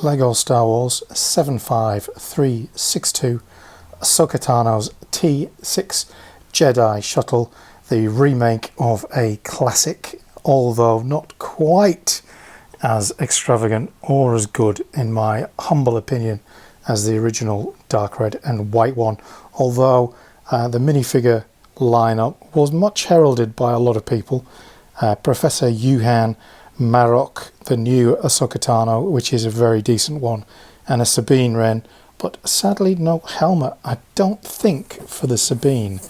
Lego Star Wars 75362 Ahsoka Tano's T-6 Jedi Shuttle, the remake of a classic, although not quite as extravagant or as good, in my humble opinion, as the original dark red and white one, although the minifigure lineup was much heralded by a lot of people. Professor Huyang, Marrok, the new Ahsoka Tano, which is a very decent one, and a Sabine Wren, but sadly no helmet, I don't think, for the Sabine.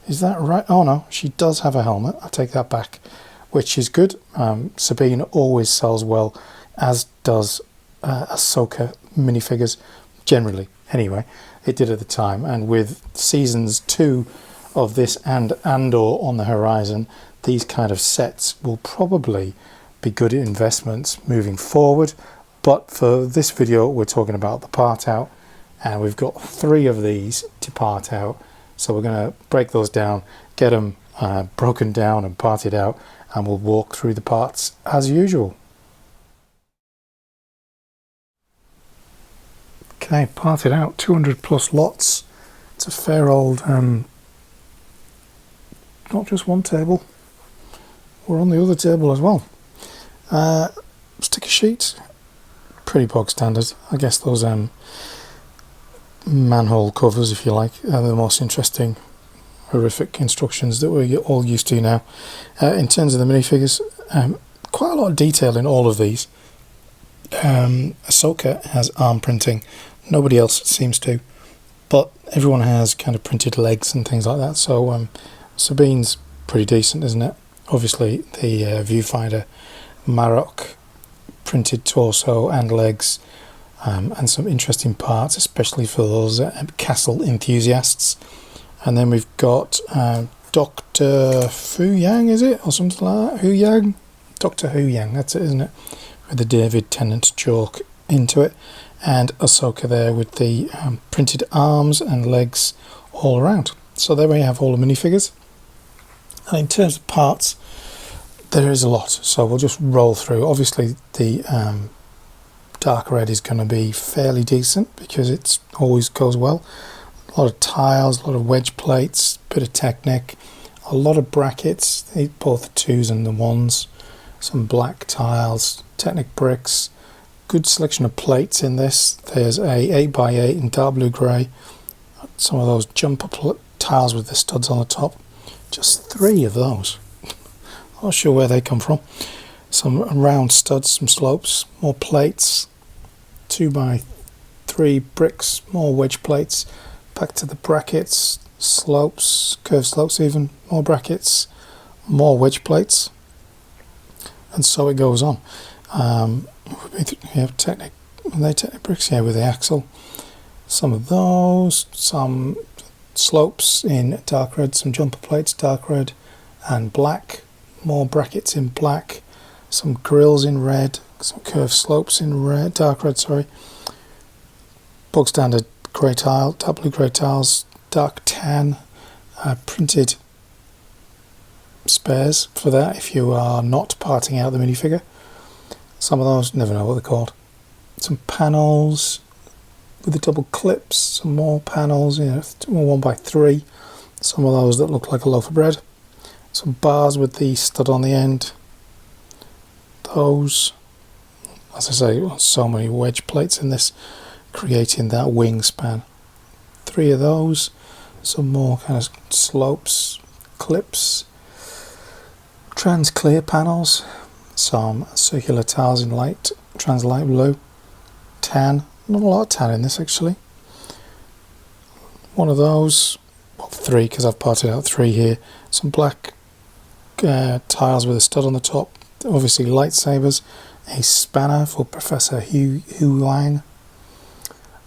Is that right? Oh no, she does have a helmet, I take that back, which is good. Sabine always sells well, as does Ahsoka minifigures, generally. Anyway, it did at the time, and with seasons 2 of this and Andor on the horizon, these kind of sets will probably be good investments moving forward. But for this video, we're talking about the part out, and we've got 3 of these to part out. So we're going to break those down, get them broken down and parted out, and we'll walk through the parts as usual. Okay, parted out, 200 plus lots. It's a fair old, not just one table, we're on the other table as well. Sticker sheet, pretty bog standard. I guess those manhole covers, if you like, are the most interesting, horrific instructions that we're all used to now. In terms of the minifigures, quite a lot of detail in all of these. Ahsoka has arm printing, nobody else seems to, but everyone has kind of printed legs and things like that. So Sabine's pretty decent, isn't it? Obviously the viewfinder, Marrok, printed torso and legs, and some interesting parts, especially for those castle enthusiasts. And then we've got Dr. Huyang, is it? Or something like that? Huyang? Dr. Huyang, that's it, isn't it? With the David Tennant joke into it. And Ahsoka there with the printed arms and legs all around. So there we have all the minifigures. And in terms of parts, there is a lot, so we'll just roll through. Obviously the dark red is going to be fairly decent because it always goes well. A lot of tiles, a lot of wedge plates, bit of Technic, a lot of brackets, both the 2s and the 1s, some black tiles, Technic bricks, good selection of plates in this. There's a 8x8 in dark blue grey, some of those jumper tiles with the studs on the top, just 3 of those. Not sure where they come from. Some round studs, some slopes, more plates, 2x3 bricks, more wedge plates, back to the brackets, slopes, curved slopes even, more brackets, more wedge plates, and so it goes on. We have Technic bricks here with the axle, some of those, some slopes in dark red, some jumper plates, dark red and black, more brackets in black, some grills in red, some curved slopes in red, dark red, sorry, bog standard grey tile, dark blue grey tiles, dark tan, printed spares for that if you are not parting out the minifigure. Some of those, never know what they're called. Some panels with the double clips, some more panels, 1x3, some of those that look like a loaf of bread. Some bars with the stud on the end. Those, as I say, so many wedge plates in this, creating that wingspan. 3 of those. Some more kind of slopes, clips, trans clear panels. Some circular tiles in light, trans light blue. Tan, not a lot of tan in this actually. One of those, well, 3 because I've parted out 3 here. Some black tiles with a stud on the top, obviously lightsabers, a spanner for Professor Huyang,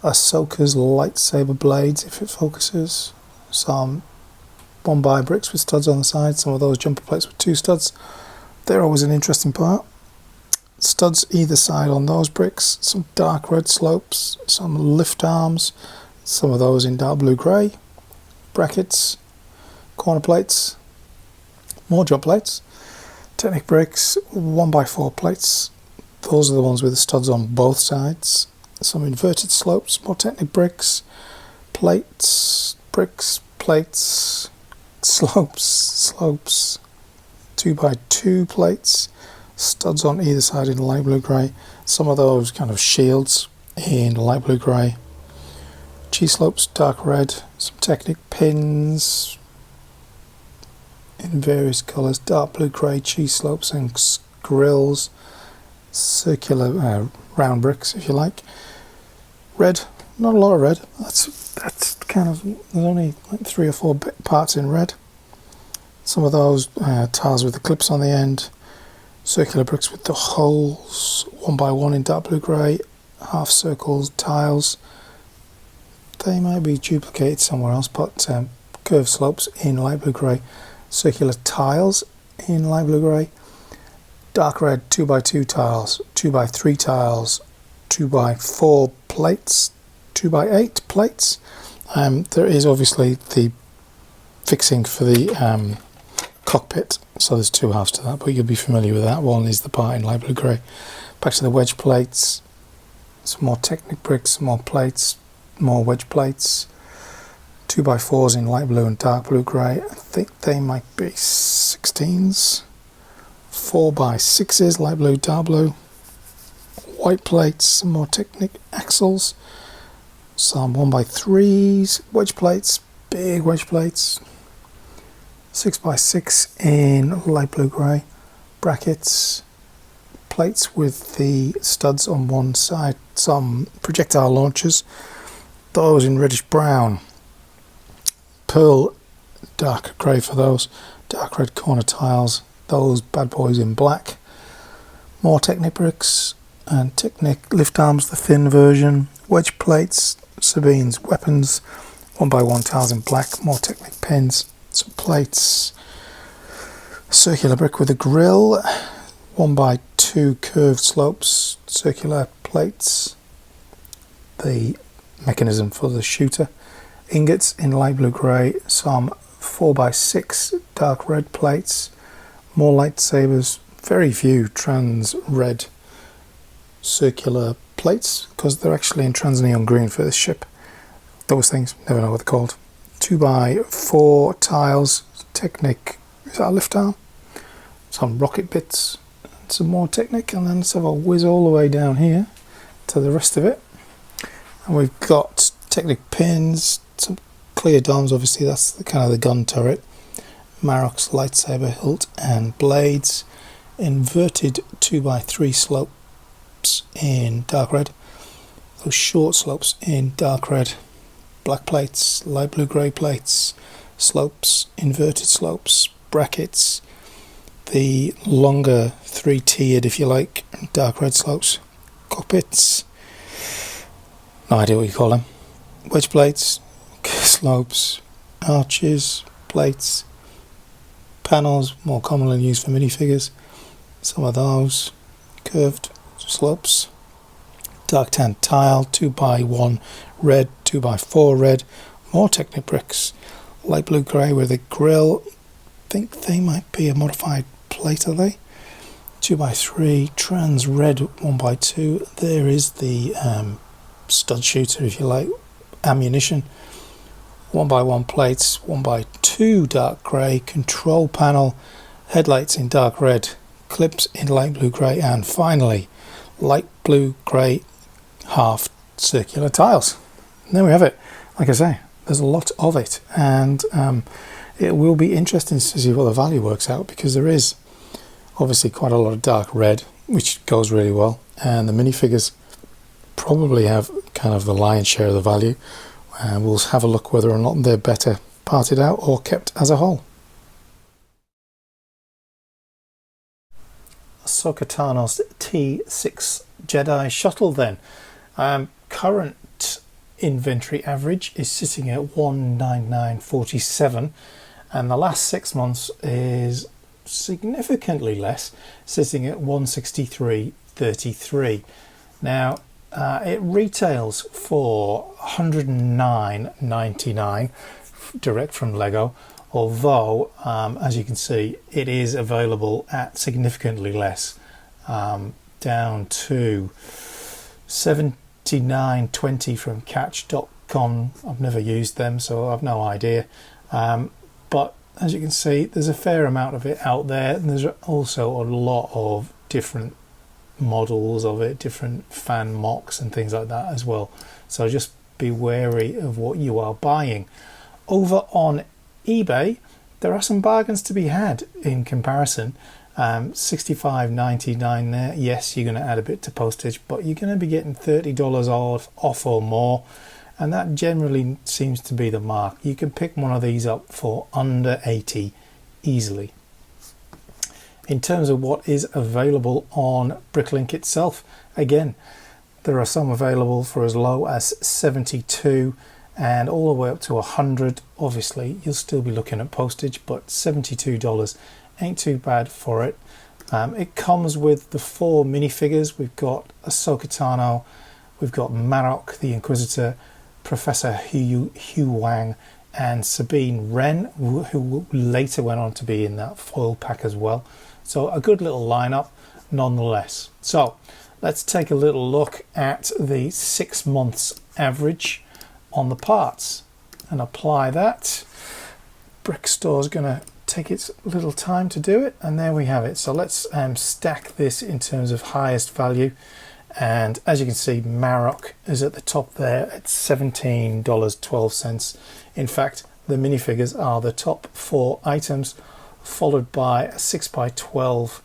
Ahsoka's lightsaber blades if it focuses, some 1x bricks with studs on the side, some of those jumper plates with 2 studs, they're always an interesting part, studs either side on those bricks, some dark red slopes, some lift arms, some of those in dark blue grey, brackets, corner plates, more jump plates, Technic bricks, 1x4 plates, those are the ones with the studs on both sides, some inverted slopes, more Technic bricks, plates, bricks, plates, slopes, 2x2 plates, studs on either side in light blue grey, some of those kind of shields in light blue grey, G-slopes dark red, some Technic pins in various colours, dark blue grey G-slopes and grills, circular round bricks if you like, red, not a lot of red, that's kind of, there's only like 3 or 4 parts in red, some of those tiles with the clips on the end, circular bricks with the holes, 1x1 in dark blue grey, half circles, tiles, they might be duplicated somewhere else, but curved slopes in light blue grey, circular tiles in light blue grey, dark red 2x2 tiles, 2x3 tiles, 2x4 plates, 2x8 plates. There is obviously the fixing for the cockpit, so there's 2 halves to that, but you'll be familiar with that. One is the part in light blue grey. Back to the wedge plates, some more Technic bricks, some more plates, more wedge plates, 2x4s in light blue and dark blue grey. I think they might be 16s, 4x6s, light blue, dark blue, white plates, some more Technic axles, some 1x3s, wedge plates, big wedge plates, 6x6 in light blue grey, brackets, plates with the studs on one side, some projectile launchers, those in reddish brown, pearl dark grey for those, dark red corner tiles, those bad boys in black, more Technic bricks and Technic lift arms, the thin version, wedge plates, Sabine's weapons, 1x1 tiles in black, more Technic pins, some plates, circular brick with a grill, 1x2 curved slopes, circular plates, the mechanism for the shooter, ingots in light blue grey, some 4x6 dark red plates, more lightsabers, very few trans red circular plates because they're actually in trans neon green for this ship. Those things, never know what they're called. 2x4 tiles, Technic, is that a lift arm? Some rocket bits, some more Technic, and then let's have a whiz all the way down here to the rest of it. And we've got Technic pins, some clear domes, obviously that's the kind of the gun turret, Marrok's lightsaber hilt and blades, inverted 2x3 slopes in dark red, those short slopes in dark red, black plates, light blue grey plates, slopes, inverted slopes, brackets, the longer 3-tiered if you like, dark red slopes, cockpits, no idea what you call them, wedge plates, slopes, arches, plates, panels, more commonly used for minifigures, some of those, curved slopes, dark tan tile, 2x1 red, 2x4 red, more Technic bricks, light blue grey with a grill, I think they might be a modified plate, are they? 2x3, trans red 1x2, there is the stud shooter if you like, ammunition, 1x1 plates, 1x2 dark grey, control panel, headlights in dark red, clips in light blue grey, and finally light blue grey half circular tiles. And there we have it. Like I say, there's a lot of it, and it will be interesting to see what the value works out, because there is obviously quite a lot of dark red which goes really well, and the minifigures probably have kind of the lion's share of the value, and we'll have a look whether or not they're better parted out or kept as a whole. Ahsoka Tano's T-6 Jedi Shuttle then. Current inventory average is sitting at 199.47, and the last 6 months is significantly less, sitting at 163.33. Now it retails for 109.99 direct from Lego, although as you can see it is available at significantly less, down to 17 2920 from catch.com. I've never used them, so I've no idea. But as you can see, there's a fair amount of it out there, and there's also a lot of different models of it, different fan mocks and things like that as well. So just be wary of what you are buying. Over on eBay, there are some bargains to be had in comparison. $65.99 there. Yes, you're going to add a bit to postage, but you're going to be getting $30 off or more, and that generally seems to be the mark. You can pick one of these up for under 80 easily. In terms of what is available on Bricklink itself, again, there are some available for as low as 72 and all the way up to 100. Obviously, you'll still be looking at postage, but $72 ain't too bad for it. It comes with the 4 minifigures. We've got Ahsoka Tano, we've got Marrok, the Inquisitor, Professor Huyang, and Sabine Wren, who later went on to be in that foil pack as well. So a good little lineup nonetheless. So let's take a little look at the 6 months average on the parts and apply that. Brickstore's going to take its little time to do it, and there we have it. So let's stack this in terms of highest value, and as you can see, Marrok is at the top there at $17.12. In fact, the minifigures are the top 4 items, followed by a 6x12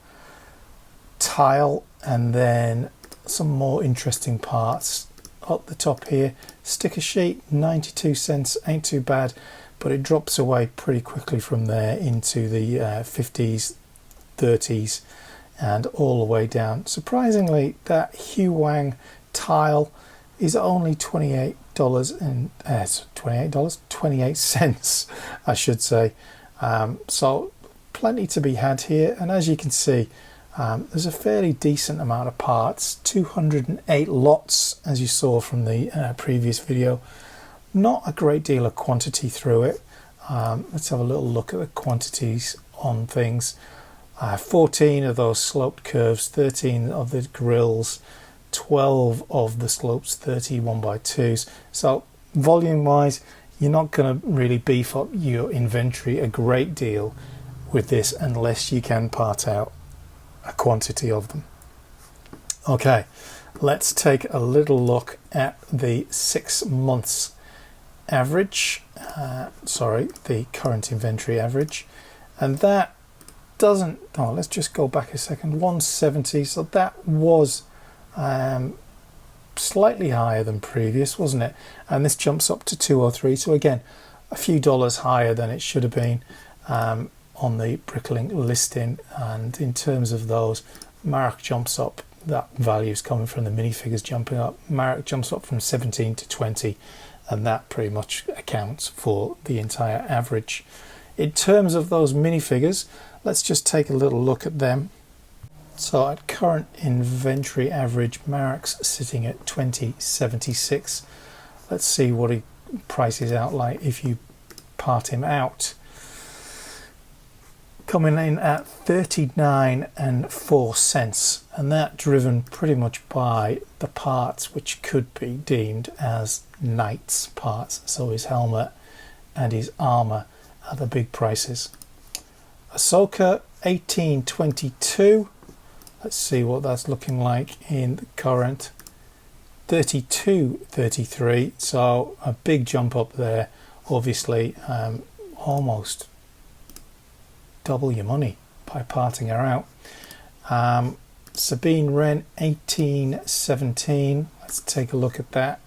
tile, and then some more interesting parts up the top here. Sticker sheet, 92 cents, ain't too bad, but it drops away pretty quickly from there into the 50s, 30s, and all the way down. Surprisingly, that Huyang tile is only $28 cents, I should say. So plenty to be had here, and as you can see, there's a fairly decent amount of parts, 208 lots, as you saw from the previous video. Not a great deal of quantity through it. Let's have a little look at the quantities on things. 14 of those sloped curves, 13 of the grills, 12 of the slopes, 31 by 2s. So volume wise, you're not going to really beef up your inventory a great deal with this unless you can part out a quantity of them. Okay, let's take a little look at the 6 months average, the current inventory average, and that doesn't, let's just go back a second, 170, so that was slightly higher than previous, wasn't it? And this jumps up to 203, so again, a few dollars higher than it should have been on the Bricklink listing. And in terms of those, Marrok jumps up, that value is coming from the minifigures jumping up. Marrok jumps up from 17 to 20, and that pretty much accounts for the entire average. In terms of those minifigures, let's just take a little look at them. So at current inventory average, Marrok's sitting at 20.76. Let's see what he prices out like if you part him out. Coming in at 39 and 4 cents, and that driven pretty much by the parts which could be deemed as knight's parts. So his helmet and his armor are the big prices. Ahsoka 18.22. Let's see what that's looking like in the current. 32.33. So a big jump up there. Obviously, almost double your money by parting her out. Sabine Wren 18.17. Let's take a look at that.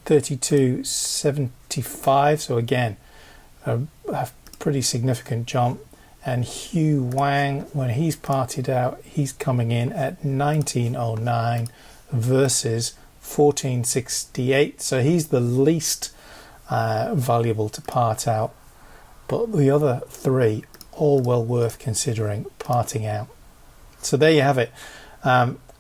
32.75. So again, a pretty significant jump. And Huyang, when he's parted out, he's coming in at 19.09 versus 14.68. So he's the least valuable to part out. But the other 3, all well worth considering parting out. So there you have it.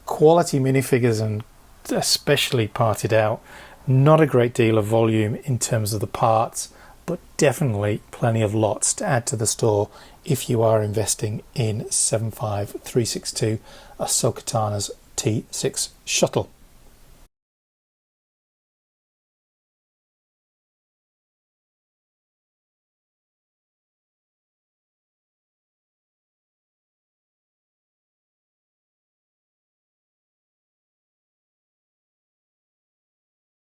Quality minifigures, and especially parted out. Not a great deal of volume in terms of the parts, but definitely plenty of lots to add to the store if you are investing in 75362 Ahsoka Tano's T-6 Shuttle.